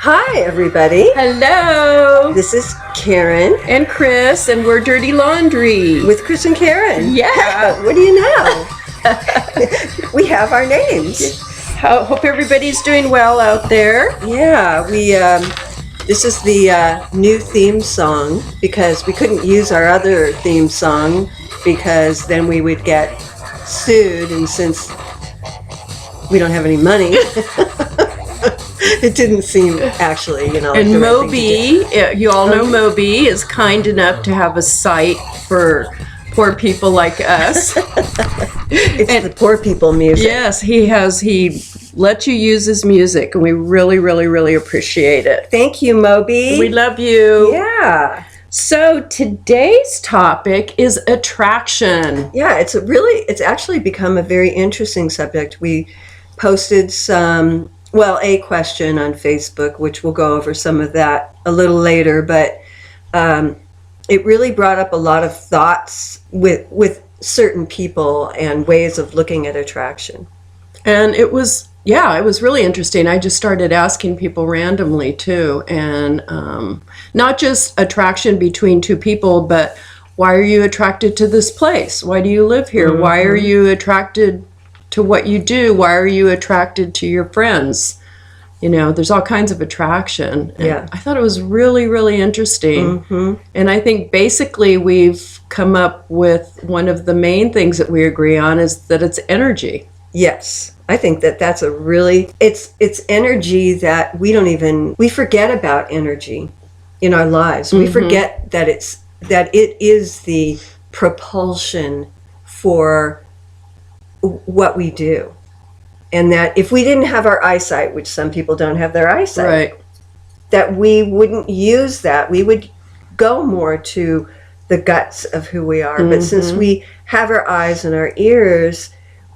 Hi, everybody. Hello. This is Karen. And Chris, and we're Dirty Laundry. With Chris and Karen. Yeah. What do you know? We have our names. Hope everybody's doing well out there. Yeah, this is the new theme song because we couldn't use our other theme song because then we would get sued, and since we don't have any money, it didn't seem actually, And Moby, you all know Moby, is kind enough to have a site for poor people like us. It's the poor people music. Yes, he lets you use his music, and we really, really, really appreciate it. Thank you, Moby. We love you. Yeah. So today's topic is attraction. Yeah, it's actually become a very interesting subject. We posted a question on Facebook, which we'll go over some of that a little later, but it really brought up a lot of thoughts with certain people and ways of looking at attraction. And it was really interesting. I just started asking people randomly too, and not just attraction between two people, but why are you attracted to this place? Why do you live here? Mm-hmm. Why are you attracted to what you do? Why are you attracted to your friends? There's all kinds of attraction. And yeah. I thought it was really, really interesting. Mm-hmm. And I think basically we've come up with one of the main things that we agree on is that it's energy. Yes. I think that's it's energy that we forget about energy in our lives. Mm-hmm. We forget that it is the propulsion for what we do. And that if we didn't have our eyesight, which some people don't have their eyesight, right, that we wouldn't use that. We would go more to the guts of who we are. Mm-hmm. But since we have our eyes and our ears,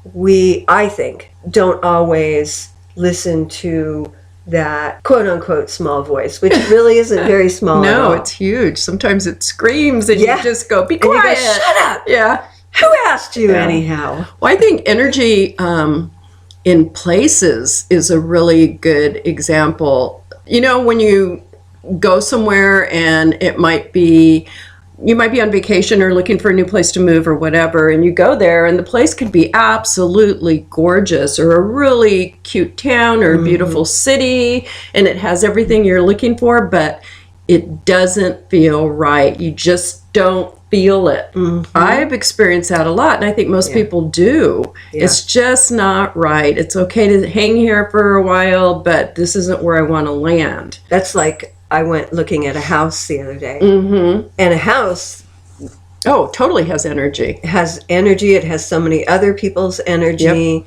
I think, don't always listen to that quote-unquote small voice, which really isn't very small at all. No, it's huge. Sometimes it screams and you just go, be quiet. And you go, shut up. Yeah. Who asked you anyhow? Well, I think energy in places is a really good example. When you go somewhere and you might be on vacation or looking for a new place to move or whatever, and you go there and the place could be absolutely gorgeous or a really cute town or a beautiful city, and it has everything you're looking for, but it doesn't feel right. You just don't feel it. Mm-hmm. I've experienced that a lot, and I think most people do. Yeah. It's just not right. It's okay to hang here for a while, but this isn't where I want to land. That's like I went looking at a house the other day, and a house totally has energy. It has energy. It has so many other people's energy,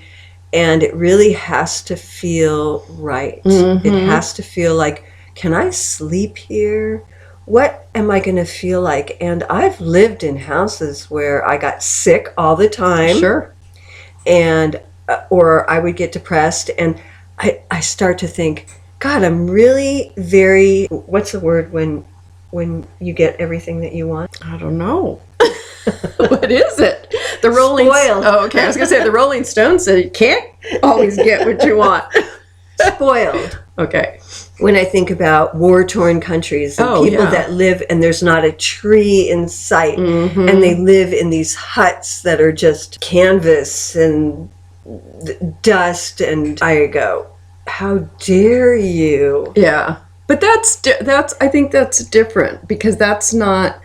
and it really has to feel right. Mm-hmm. It has to feel like, can I sleep here? What am I going to feel like? And I've lived in houses where I got sick all the time. Sure. And or I would get depressed, and I start to think, God, I'm really very, what's the word when you get everything that you want? I don't know. What is it? The Rolling Spoiled. Oh, okay. I was going to say the Rolling Stones said you can't always get what you want. Spoiled. Okay. When I think about war-torn countries and people that live and there's not a tree in sight, and they live in these huts that are just canvas and dust, and I go, how dare you? Yeah. But I think that's different, because that's not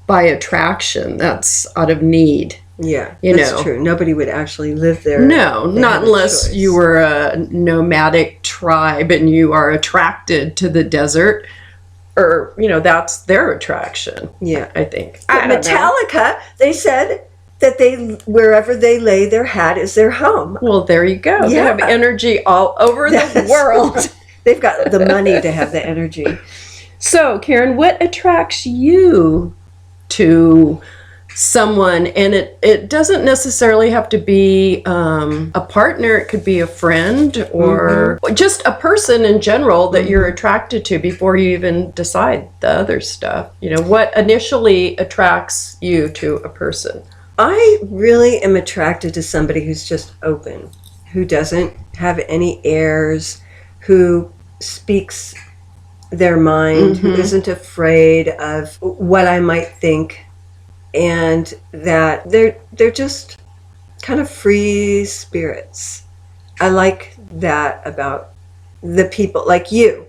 by attraction. That's out of need. Yeah, that's true. Nobody would actually live there. No, not unless you were a nomadic tribe and you are attracted to the desert, or, that's their attraction. Yeah. I think. But Metallica, they said that wherever they lay their hat is their home. Well, there you go. Yeah. They have energy all over the world. They've got the money to have the energy. So, Karen, what attracts you to someone? And it doesn't necessarily have to be a partner. It could be a friend or just a person in general that you're attracted to before you even decide the other stuff. What initially attracts you to a person? I really am attracted to somebody who's just open, who doesn't have any airs, who speaks their mind, who isn't afraid of what I might think, and that they're just kind of free spirits. I like that about the people like you.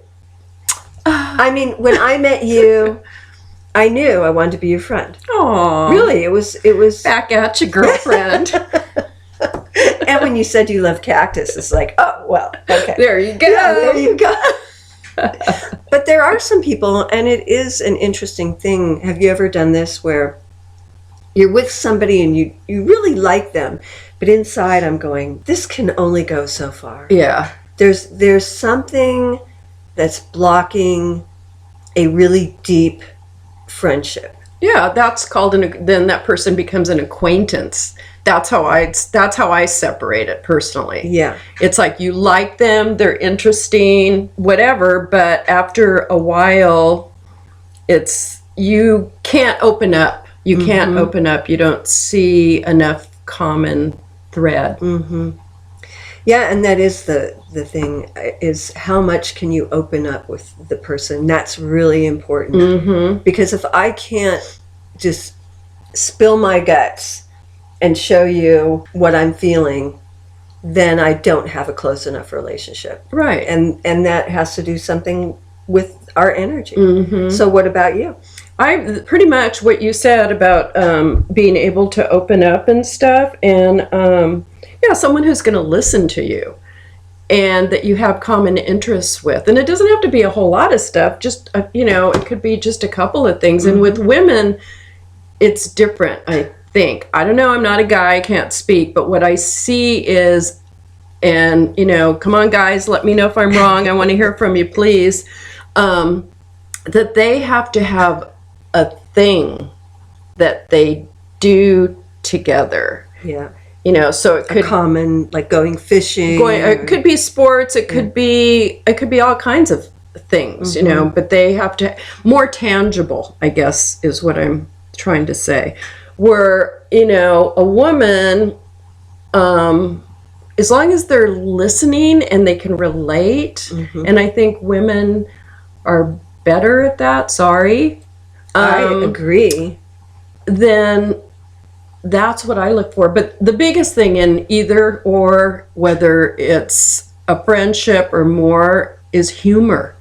I mean, when I met you, I knew I wanted to be your friend. Oh, Really, it was back at you, girlfriend. And when you said you love cactus, it's like, oh well, okay, There you go. yeah, there you go. But there are some people, and it is an interesting thing. Have you ever done this where you're with somebody and you really like them, but inside I'm going, this can only go so far. Yeah. There's something that's blocking a really deep friendship. Yeah, that's called then that person becomes an acquaintance. That's how I separate it personally. Yeah. It's like you like them, they're interesting, whatever, but after a while it's you can't open up. You can't open up. You don't see enough common thread. Yeah, and that is the thing, is how much can you open up with the person. That's really important. Because if I can't just spill my guts and show you what I'm feeling, then I don't have a close enough relationship. Right. And that has to do something with our energy. So what about you? I pretty much what you said about being able to open up and stuff, and someone who's going to listen to you and that you have common interests with. And it doesn't have to be a whole lot of stuff, just it could be just a couple of things. And with women, it's different, I think. I don't know, I'm not a guy, I can't speak, but what I see is, and come on guys, let me know if I'm wrong, I want to hear from you, please, that they have to have a thing that they do together. Yeah. So it could common, like going fishing. It could be sports. It could be all kinds of things. But they have to more tangible, I guess, is what I'm trying to say. Where a woman, as long as they're listening and they can relate, and I think women are better at that. Sorry, I agree. Then that's what I look for. But the biggest thing in either or, whether it's a friendship or more, is humor.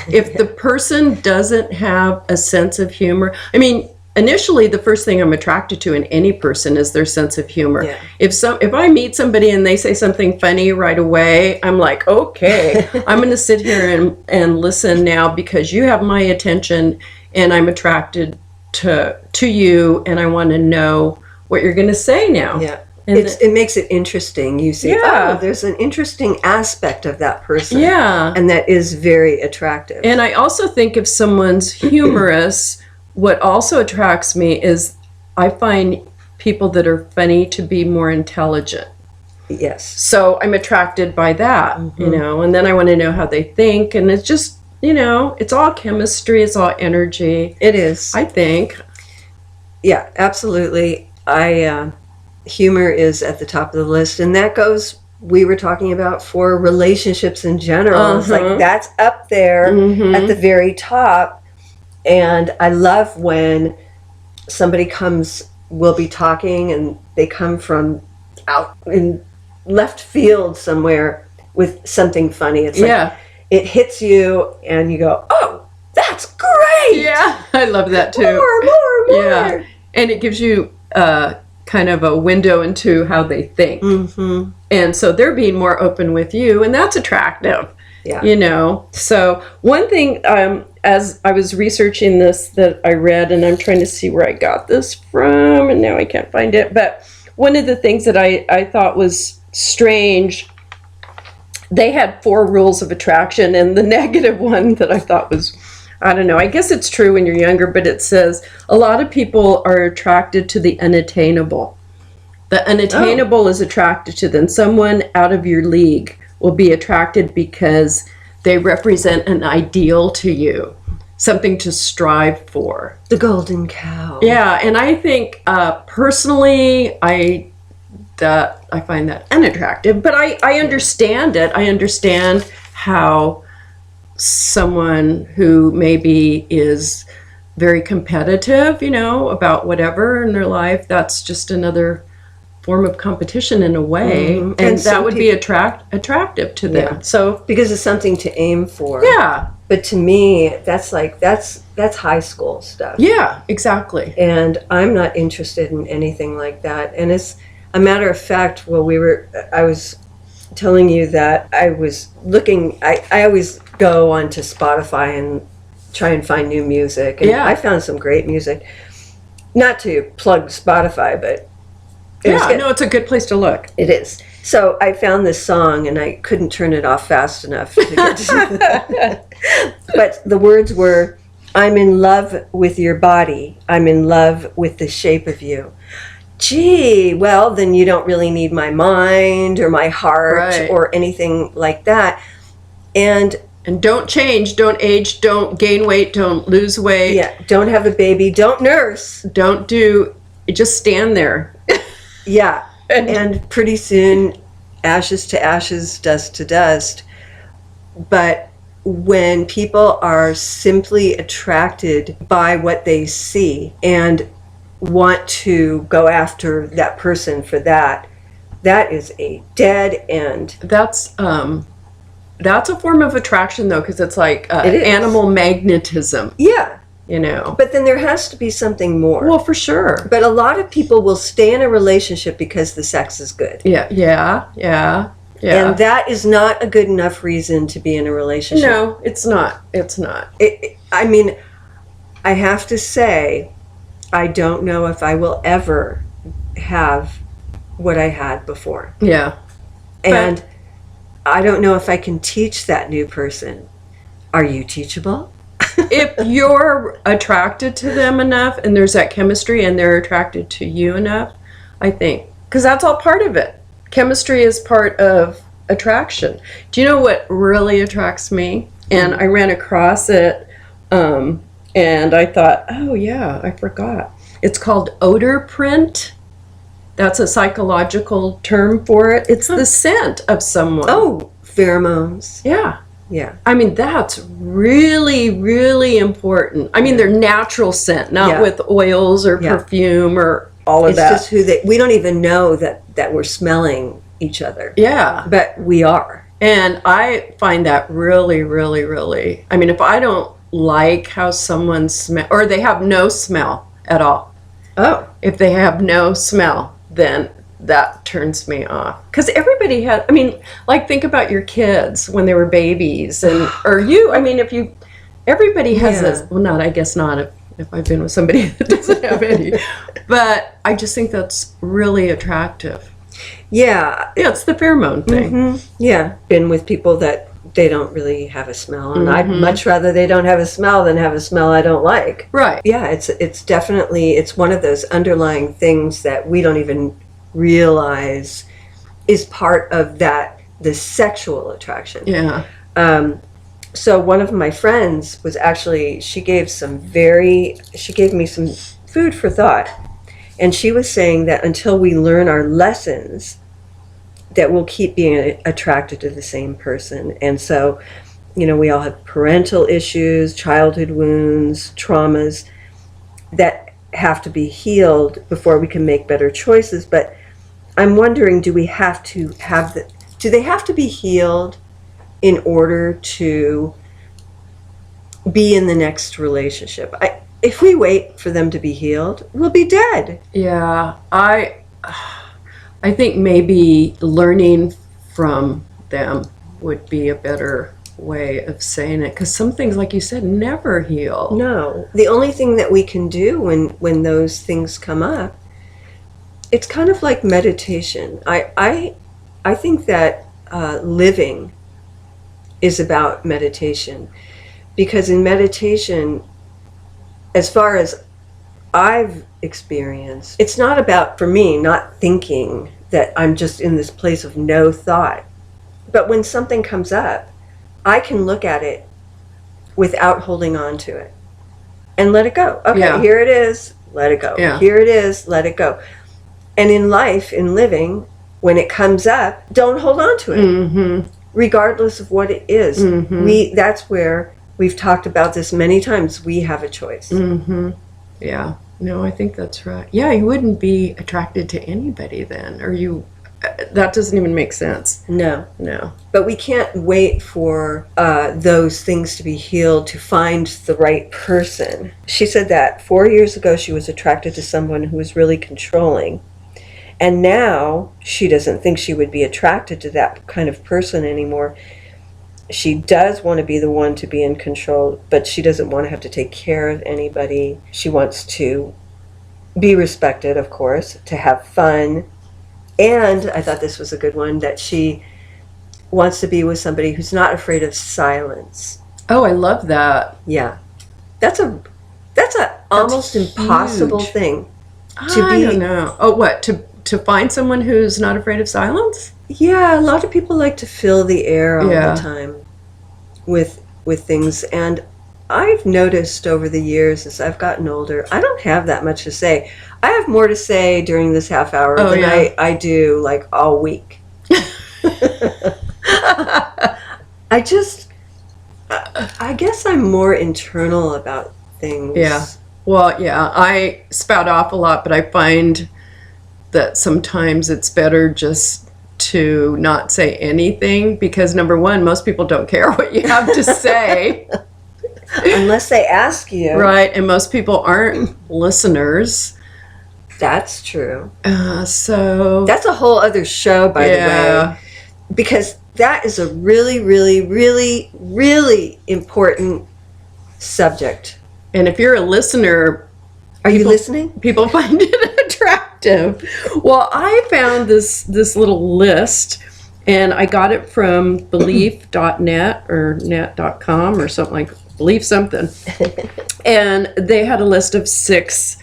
If the person doesn't have a sense of humor, I mean, initially the first thing I'm attracted to in any person is their sense of humor. Yeah. If I meet somebody and they say something funny right away, I'm like, okay, I'm going to sit here and listen now because you have my attention and I'm attracted to you and I want to know what you're going to say now. Yeah. It makes it interesting. You see, there's an interesting aspect of that person. Yeah. And that is very attractive. And I also think if someone's humorous, what also attracts me is I find people that are funny to be more intelligent. Yes. So I'm attracted by that, and then I want to know how they think. And it's just, it's all chemistry. It's all energy. It is. I think. Yeah, absolutely. Humor is at the top of the list, and that goes, we were talking about, for relationships in general. It's like that's up there at the very top. And I love when somebody we'll be talking and they come from out in left field somewhere with something funny. It's like it hits you and you go, oh, that's great. Yeah, I love that too. More. Yeah, and it gives you kind of a window into how they think. And so they're being more open with you, and that's attractive. Yeah. So one thing, as I was researching this that I read, and I'm trying to see where I got this from, and now I can't find it, but one of the things that I thought was strange, they had 4 rules of attraction, and the negative one that I thought was, I don't know, I guess it's true when you're younger, but it says a lot of people are attracted to the unattainable. The unattainable is attracted to them. Someone out of your league will be attracted because they represent an ideal to you, something to strive for. The golden cow. Yeah, and I think personally, I find that unattractive, but I understand it. I understand how someone who maybe is very competitive, about whatever in their life, that's just another form of competition in a way, and that would be attractive to them. Yeah. So Because it's something to aim for. yeah, But to me, that's high school stuff. yeah, exactly. And I'm not interested in anything like that. And as a matter of fact, I was telling you that I was looking, I always go onto Spotify and try and find new music. And Yeah. I found some great music. Not to plug Spotify, but It's a good place to look. it is. So I found this song and I couldn't turn it off fast enough to get to But the words were, I'm in love with your body. I'm in love with the shape of you. Gee, well, then you don't really need my mind or my heart Right. or anything like that. And don't change, don't age, don't gain weight, don't lose weight. yeah, don't have a baby, don't nurse. Just stand there. Yeah. And pretty soon, ashes to ashes, dust to dust. But when people are simply attracted by what they see and want to go after that person for that is a dead end. That's a form of attraction, though, because it's like It is. animal magnetism, Yeah. But then there has to be something more. well, for sure. But a lot of people will stay in a relationship because the sex is good. Yeah. And that is not a good enough reason to be in a relationship. No, it's not. It's not. I mean, I have to say, I don't know if I will ever have what I had before. Yeah. And I don't know if I can teach that new person. Are you teachable? If you're attracted to them enough and there's that chemistry and they're attracted to you enough, I think, because that's all part of it. Chemistry is part of attraction. Do you know what really attracts me? And I ran across it and I thought, oh yeah, I forgot. It's called odor print. That's a psychological term for it. It's the scent of someone. Oh, pheromones. Yeah. Yeah. I mean, that's really, really important. I mean, their natural scent, not with oils or perfume or all of that. It's just we don't even know that we're smelling each other. Yeah. But we are. And I find that really, really, really, I mean, if I don't like how someone smells, or they have no smell at all. Oh. If they have no smell, then that turns me off. Because everybody had, I mean, like think about your kids when they were babies or you, I mean, everybody has this, well, I guess not if I've been with somebody that doesn't have any, but I just think that's really attractive. Yeah. Yeah, it's the pheromone thing. Mm-hmm. Yeah. Been with people that they don't really have a smell, and I'd much rather they don't have a smell than have a smell I don't like. Right. Yeah, it's definitely, it's one of those underlying things that we don't even realize is part of the sexual attraction. Yeah. So one of my friends was actually, she gave me some food for thought. And she was saying that until we learn our lessons, that we'll keep being attracted to the same person. And so, we all have parental issues, childhood wounds, traumas that have to be healed before we can make better choices. But I'm wondering, do they have to be healed in order to be in the next relationship? If we wait for them to be healed, we'll be dead. Yeah, I think maybe learning from them would be a better way of saying it, because some things, like you said, never heal. No, the only thing that we can do when those things come up, it's kind of like meditation. I think that living is about meditation, because in meditation, as far as I've experienced, it's not about, for me, not thinking that I'm just in this place of no thought. But when something comes up, I can look at it without holding on to it and let it go. Okay, Here it is, let it go. Yeah. Here it is, let it go. And in life, in living, when it comes up, don't hold on to it. Mm-hmm. regardless of what it is. That's where we've talked about this many times. We have a choice. Yeah. No, I think that's right. Yeah, you wouldn't be attracted to anybody then, or you. That doesn't even make sense. No. No. But we can't wait for those things to be healed to find the right person. She said that 4 years ago she was attracted to someone who was really controlling. And now she doesn't think she would be attracted to that kind of person anymore. She does want to be the one to be in control, but she doesn't want to have to take care of anybody. She wants to be respected, of course, to have fun. And I thought this was a good one, that she wants to be with somebody who's not afraid of silence. Oh, I love that. Yeah. That's almost huge. Impossible thing. I don't know. Oh, what? To find someone who's not afraid of silence? Yeah, a lot of people like to fill the air all Yeah. the time with things. And I've noticed over the years as I've gotten older, I don't have that much to say. I have more to say during this half hour than yeah. I do like all week. I guess I'm more internal about things. Yeah. Well, yeah, I spout off a lot, but I find that sometimes it's better just to not say anything because, number one, most people don't care what you have to say. Unless they ask you. Right, and most people aren't listeners. That's true. So that's a whole other show, by the way. Because that is a really, really, really, really important subject. And if you're a listener, are you listening? People find it attractive. Well, I found this little list, and I got it from belief.net or net.com or something like Believe something. And they had a list of 6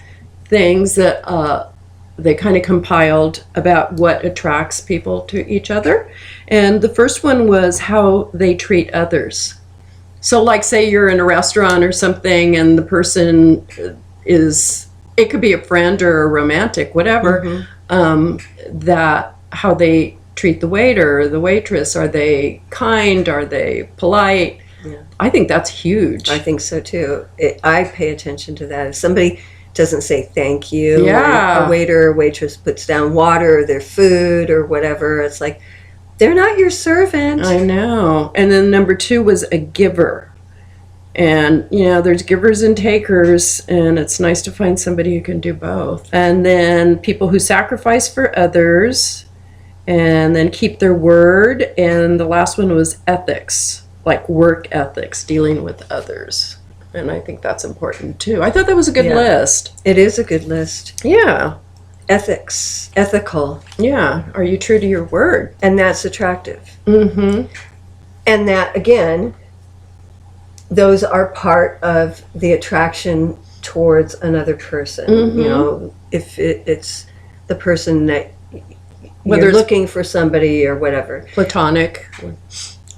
things that they kind of compiled about what attracts people to each other. And the first one was how they treat others. So like say you're in a restaurant or something and the person is, it could be a friend or a romantic, whatever, that how they treat the waiter or the waitress. Are they kind? Are they polite? Yeah. I think that's huge. I think so too. I pay attention to that. If somebody doesn't say thank you, Yeah. or a waiter or waitress puts down water or their food or whatever, it's like, they're not your servant. I know. And then number 2 was a giver. And, you know, there's givers and takers, and it's nice to find somebody who can do both. And then people who sacrifice for others, and then keep their word. And the last one was ethics, like work ethics, dealing with others. And I think that's important too. I thought that was a good list. It is a good list. Yeah. Ethics, ethical. Yeah. Are you true to your word? And that's attractive. Mm-hmm. And that, again, those are part of the attraction towards another person. Mm-hmm. You know, if it's the person that whether you're it's looking for somebody or whatever. Platonic.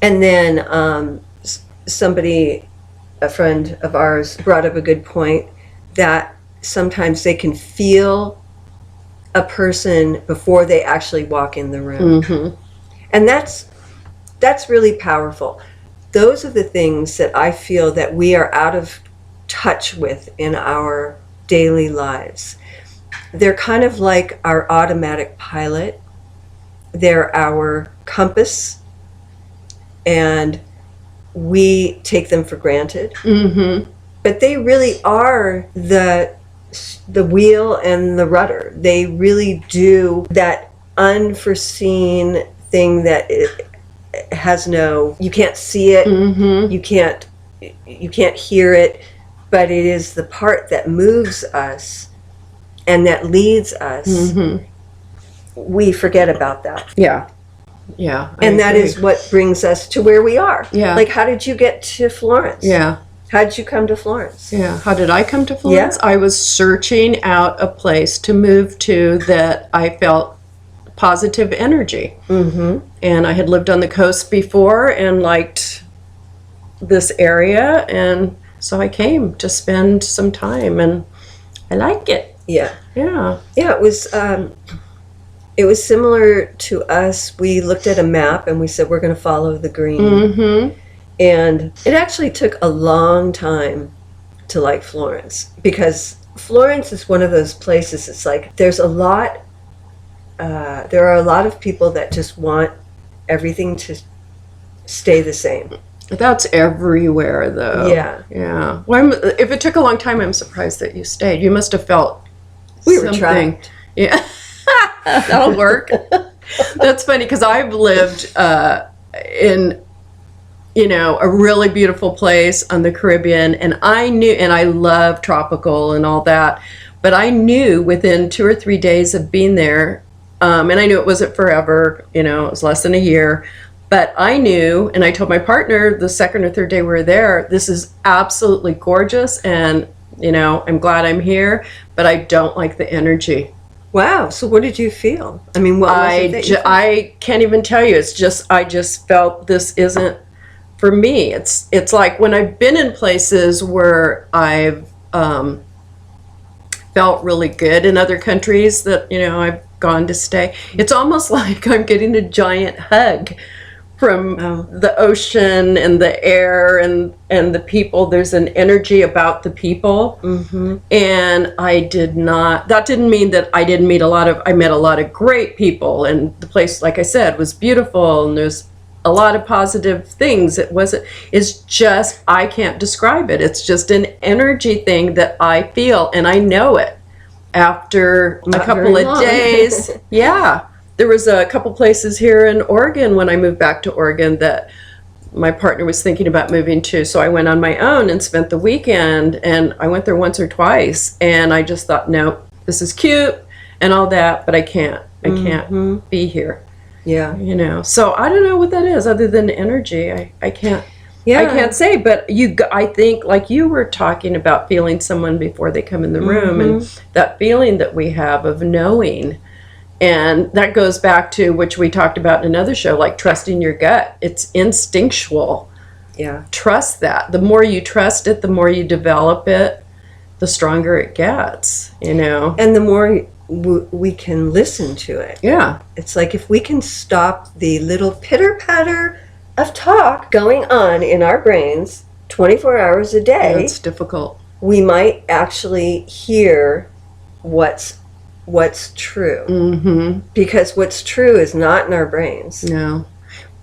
And then somebody, a friend of ours, brought up a good point that sometimes they can feel a person before they actually walk in the room. Mm-hmm. And that's really powerful. Those are the things that I feel that we are out of touch with in our daily lives. They're kind of like our automatic pilot. They're our compass, and we take them for granted. Mm-hmm. But they really are the wheel and the rudder. They really do that unforeseen thing that it has no, you can't see it, Mm-hmm. you can't hear it, but it is the part that moves us and that leads us. Mm-hmm. We forget about that. Yeah. Yeah. I And that agree. is what brings us to where we are. Yeah. Like, how did you get to Florence? Yeah. How did you come to Florence? Yeah. How did I come to Florence? Yeah. I was searching out a place to move to that I felt positive energy. Mm-hmm. And I had lived on the coast before and liked this area. And so I came to spend some time, and I like it. Yeah. Yeah. Yeah, It was similar to us. We looked at a map and we said, we're going to follow the green. Mm-hmm. And it actually took a long time to like Florence, because Florence is one of those places. It's like there are a lot of people that just want everything to stay the same. That's everywhere, though. Yeah. Yeah. Well, if it took a long time, I'm surprised that you stayed. You must have felt We were something. trapped. Yeah. That'll work. That's funny, because I've lived in, a really beautiful place on the Caribbean, and I love tropical and all that, but I knew within 2 or 3 days of being there, and I knew it wasn't forever, it was less than a year, but I knew, and I told my partner the second or third day we were there, this is absolutely gorgeous, and, I'm glad I'm here, but I don't like the energy. Wow. So what did you feel? I mean, what was it that you felt? I can't even tell you. I just felt this isn't for me. It's like when I've been in places where I've felt really good in other countries that, I've gone to stay. It's almost like I'm getting a giant hug from the ocean and the air and the people. There's an energy about the people. Mm-hmm. And that didn't mean that I met a lot of great people, and the place, like I said, was beautiful, and there's a lot of positive things. It's just, I can't describe it. It's just an energy thing that I feel, and I know it after Not a couple very of long. days. Yeah. There was a couple places here in Oregon when I moved back to Oregon that my partner was thinking about moving to. So I went on my own and spent the weekend, and I went there once or twice, and I just thought, no, this is cute and all that, but I can't be here. Yeah. So I don't know what that is other than energy. I can't. Yeah. I can't say, but I think, like you were talking about feeling someone before they come in the room, and that feeling that we have of knowing. And that goes back to, which we talked about in another show, like trusting your gut. It's instinctual. Yeah. Trust that. The more you trust it, the more you develop it, the stronger it gets, And the more we can listen to it. Yeah. It's like if we can stop the little pitter-patter of talk going on in our brains 24 hours a day, It's difficult. we might actually hear what's true. Mm-hmm. Because what's true is not in our brains. No.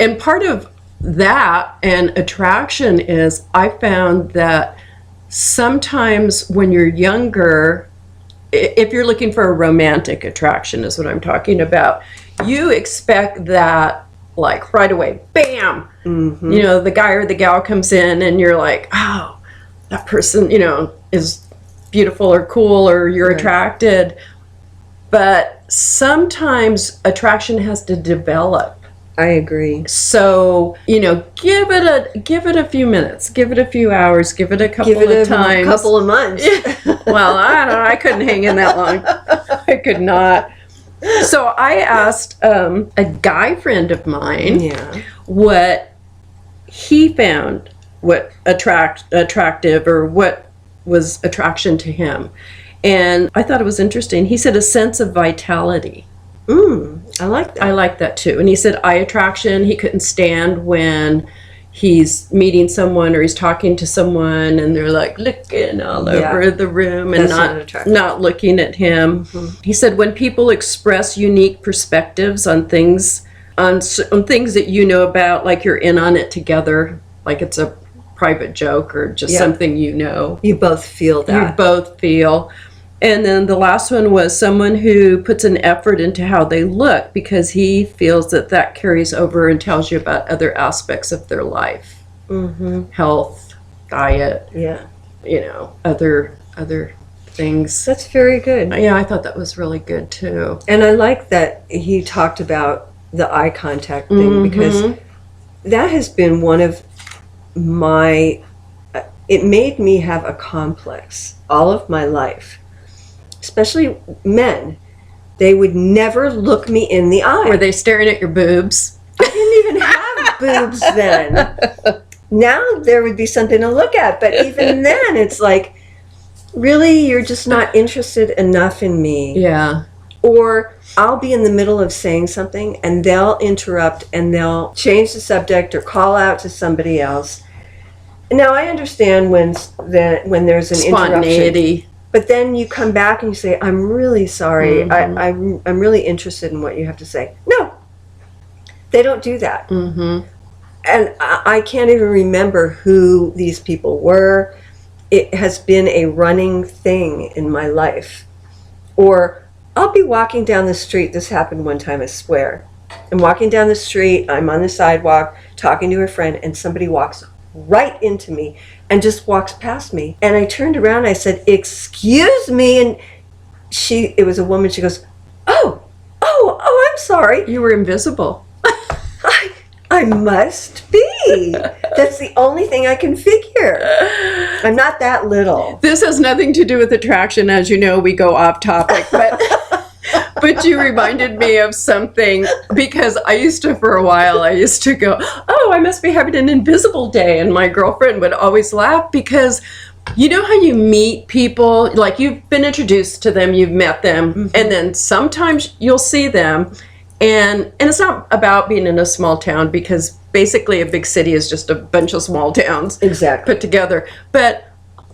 And part of that and attraction is, I found that sometimes when you're younger, if you're looking for a romantic attraction is what I'm talking about, you expect that like right away, bam, the guy or the gal comes in and you're like, oh, that person, is beautiful or cool, or you're attracted. But sometimes attraction has to develop. I agree. So, give it a few minutes, give it a few hours, give it a couple of times. A couple of months. Well, I don't know. I couldn't hang in that long. I could not. So I asked a guy friend of mine what he found, what attractive, or what was attraction to him. And I thought it was interesting. He said a sense of vitality. I like that. I like that too. And he said eye attraction. He couldn't stand when he's meeting someone or he's talking to someone and they're like looking all over the room and not looking at him. Mm-hmm. He said when people express unique perspectives on things that you know about, like you're in on it together, like it's a private joke or just something you both feel that. You both feel. And then the last one was someone who puts an effort into how they look, because he feels that carries over and tells you about other aspects of their life. Mm-hmm. Health, diet, other things. That's very good. Yeah, I thought that was really good too. And I like that he talked about the eye contact thing, because that has been one of it made me have a complex all of my life. Especially men. They would never look me in the eye. Were they staring at your boobs? I didn't even have boobs then. Now there would be something to look at, but even then it's like, really, you're just not interested enough in me. Yeah. Or I'll be in the middle of saying something and they'll interrupt and they'll change the subject or call out to somebody else. Now I understand when there's an Spontaneity. interruption, but then you come back and you say, "I'm really sorry. I'm really interested in what you have to say." No, they don't do that. Mm-hmm. And I can't even remember who these people were. It has been a running thing in my life. Or I'll be walking down the street. This happened one time, I swear. I'm walking down the street. I'm on the sidewalk talking to a friend, and somebody walks right into me and just walks past me. And I turned around. I said, "Excuse me." And it was a woman. She goes, "Oh, I'm sorry. You were invisible. I must be. That's the only thing I can figure. I'm not that little." This has nothing to do with attraction. As you know, we go off topic, but you reminded me of something, because for a while, I used to go, "Oh, I must be having an invisible day." And my girlfriend would always laugh, because you know how you meet people, like you've been introduced to them, you've met them, and then sometimes you'll see them. And it's not about being in a small town, because basically a big city is just a bunch of small towns Exactly. put together. But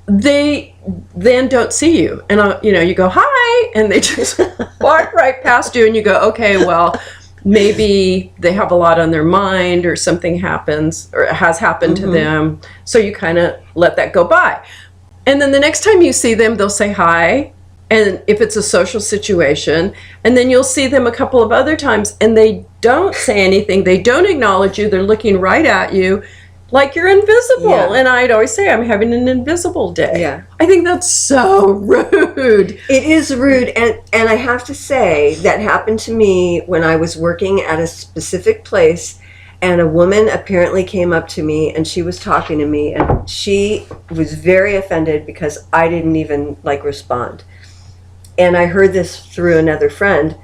they then don't see you. And, you go, "Hi," and they just walk right past you. And you go, okay, well, maybe they have a lot on their mind, or something happens or has happened to them. So you kind of let that go by. And then the next time you see them, they'll say hi. And if it's a social situation, and then you'll see them a couple of other times and they don't say anything, they don't acknowledge you, they're looking right at you like you're invisible. Yeah. And I'd always say, "I'm having an invisible day." Yeah. I think that's so rude. It is rude, and I have to say that happened to me when I was working at a specific place, and a woman apparently came up to me and she was talking to me, and she was very offended because I didn't even respond. And I heard this through another friend,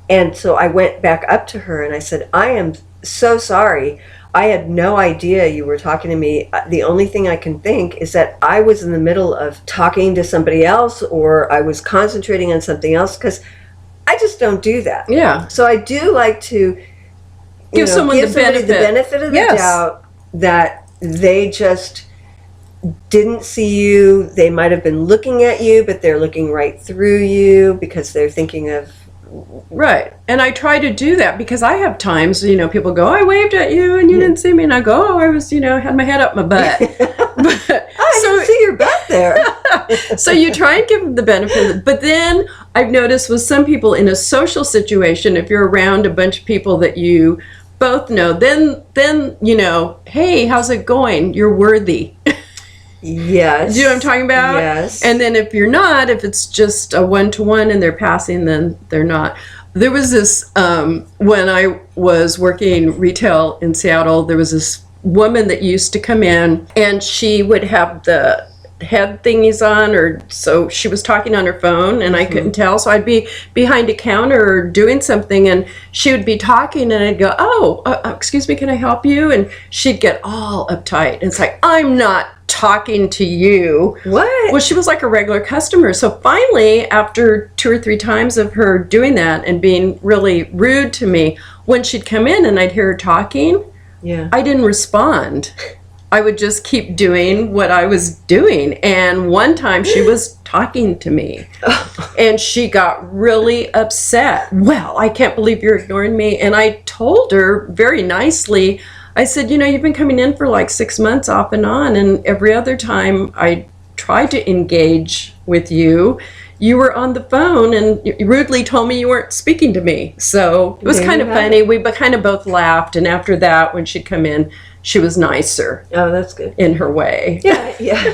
and so I went back up to her and I said, "I am so sorry. I had no idea you were talking to me. The only thing I can think is that I was in the middle of talking to somebody else, or I was concentrating on something else, because I just don't do that." Yeah. So I do like to Give someone the somebody the benefit of the Yes. doubt that they just didn't see you. They might have been looking at you, but they're looking right through you because they're thinking of... Right. And I try to do that, because I have times, people go, "I waved at you and you didn't see me." And I go, "Oh, I was, had my head up my butt." I didn't see your butt there. So you try and give them the benefit. But then I've noticed with some people in a social situation, if you're around a bunch of people that you both know, then "Hey, how's it going? You're worthy." Yes. Do you know what I'm talking about? Yes. And then if you're not, if it's just a one-to-one and they're passing, then they're not. There was this, when I was working retail in Seattle, there was this woman that used to come in, and she would have the head thingies on, or so she was talking on her phone, and I couldn't tell. So I'd be behind a counter doing something, and she would be talking, and I'd go, "Oh, excuse me, can I help you?" And she'd get all uptight. And it's like, "I'm not talking to you." What? Well, she was like a regular customer. So finally, after 2 or 3 times of her doing that and being really rude to me, when she'd come in and I'd hear her talking, Yeah. I didn't respond. I would just keep doing what I was doing. And one time she was talking to me and she got really upset. "Well, I can't believe you're ignoring me." And I told her very nicely, I said, "You've been coming in for like 6 months off and on, and every other time I tried to engage with you, you were on the phone and you rudely told me you weren't speaking to me." So it was There kind you of have funny. We kind of both laughed. And after that, when she'd come in, she was nicer Oh, that's good. in her way. Yeah.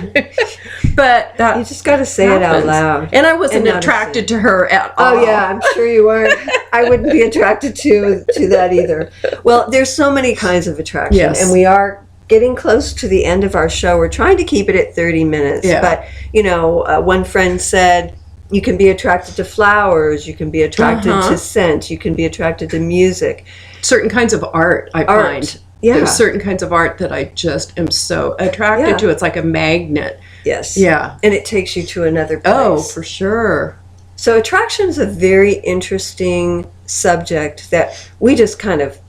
But that You just got to say it out happens. loud. And I wasn't And not attracted to her at all. Oh yeah, I'm sure you weren't. I wouldn't be attracted to that either. Well, there's so many kinds of attraction, Yes. and we are getting close to the end of our show. We're trying to keep it at 30 minutes, Yeah. but one friend said you can be attracted to flowers, you can be attracted to scent, you can be attracted to music, Certain kinds of art, I find. Yeah. There's certain kinds of art that I just am so attracted Yeah. to. It's like a magnet. Yes. Yeah. And it takes you to another place. Oh, for sure. So attraction is a very interesting subject that we just kind of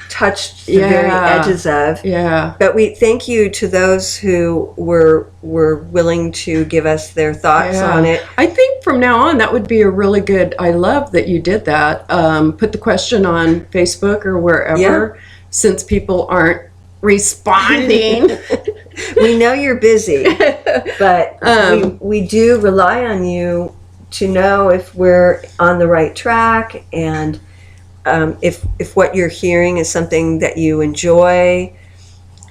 touched the very edges of. Yeah. But we thank you to those who were willing to give us their thoughts on it. I think from now on that would be a really good. I love that you did that. Put the question on Facebook or wherever, since people aren't responding. We know you're busy, but we do rely on you to know if we're on the right track, and if what you're hearing is something that you enjoy,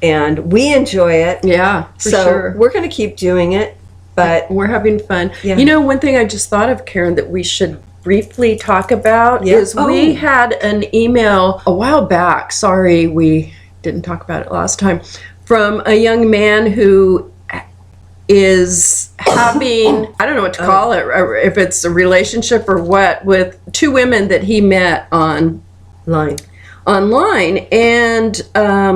and we enjoy it. Yeah, for so sure. We're going to keep doing it, but we're having fun. Yeah. You know, one thing I just thought of, Karen, that we should briefly talk about is we had an email a while back. Sorry, we didn't talk about it last time. From a young man who is having, I don't know what to call it, if it's a relationship or what, with two women that he met online and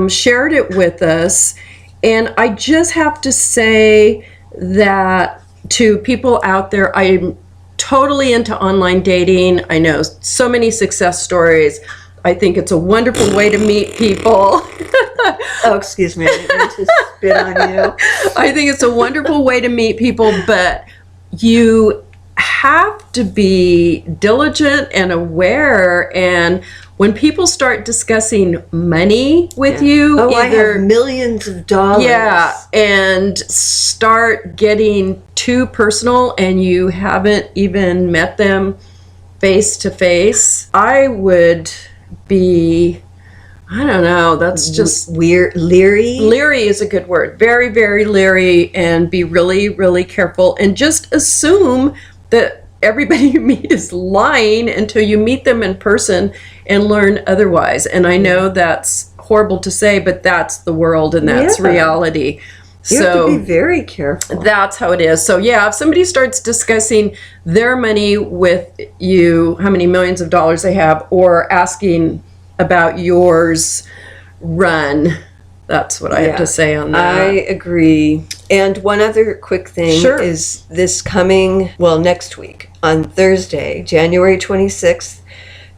shared it with us. And I just have to say that to people out there, I'm totally into online dating. I know so many success stories. I think it's a wonderful way to meet people. Oh, excuse me, I didn't mean to spit on you. I think it's a wonderful way to meet people, but you have to be diligent and aware. And when people start discussing money with you, I have millions of dollars. Yeah, and start getting too personal and you haven't even met them face to face, I would be, I don't know, that's just weird. Leery? Leery is a good word. Very, very leery, and be really, really careful, and just assume that everybody you meet is lying until you meet them in person and learn otherwise. And I know that's horrible to say, but that's the world and that's reality. You have to be very careful. That's how it is. So yeah, if somebody starts discussing their money with you, how many millions of dollars they have, or asking about yours, run. That's what I have to say on that. I agree. And one other quick thing is this coming, next week, on Thursday, January 26th,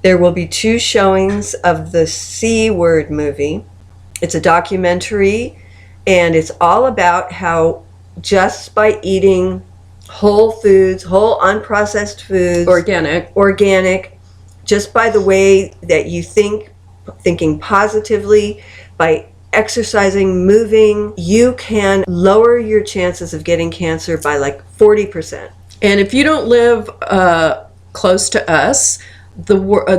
there will be 2 showings of the C Word movie. It's a documentary, and it's all about how just by eating whole foods, whole unprocessed foods, organic, just by the way that you thinking positively, by exercising, moving, you can lower your chances of getting cancer by like 40%. And if you don't live close to us,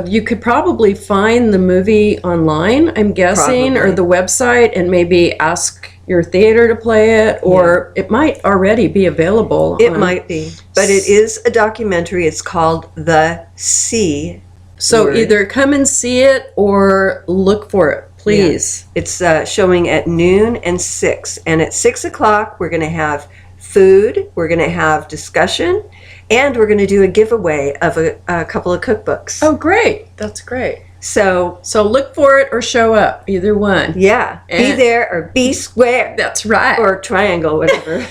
you could probably find the movie online, I'm guessing, or the website, and maybe ask your theater to play it, or it might already be available. It might be, but it is a documentary. It's called The C So Word. Either come and see it or look for it, please. Yeah. It's showing at noon and 6. And at 6 o'clock, we're going to have food, we're going to have discussion, and we're going to do a giveaway of a couple of cookbooks. Oh, great. That's great. So look for it or show up, either one. Yeah. Be there or be square. That's right. Or triangle, whatever.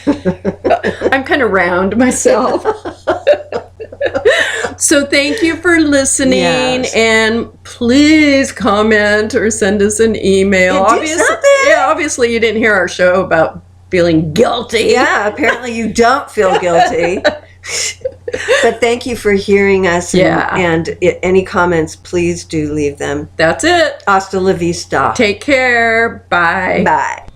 I'm kind of round myself. So thank you for listening, and please comment or send us an email. Obviously you didn't hear our show about feeling guilty. Yeah, apparently you don't feel guilty. But thank you for hearing us. And any comments, please do leave them. That's it. Hasta la vista. Take care. Bye. Bye.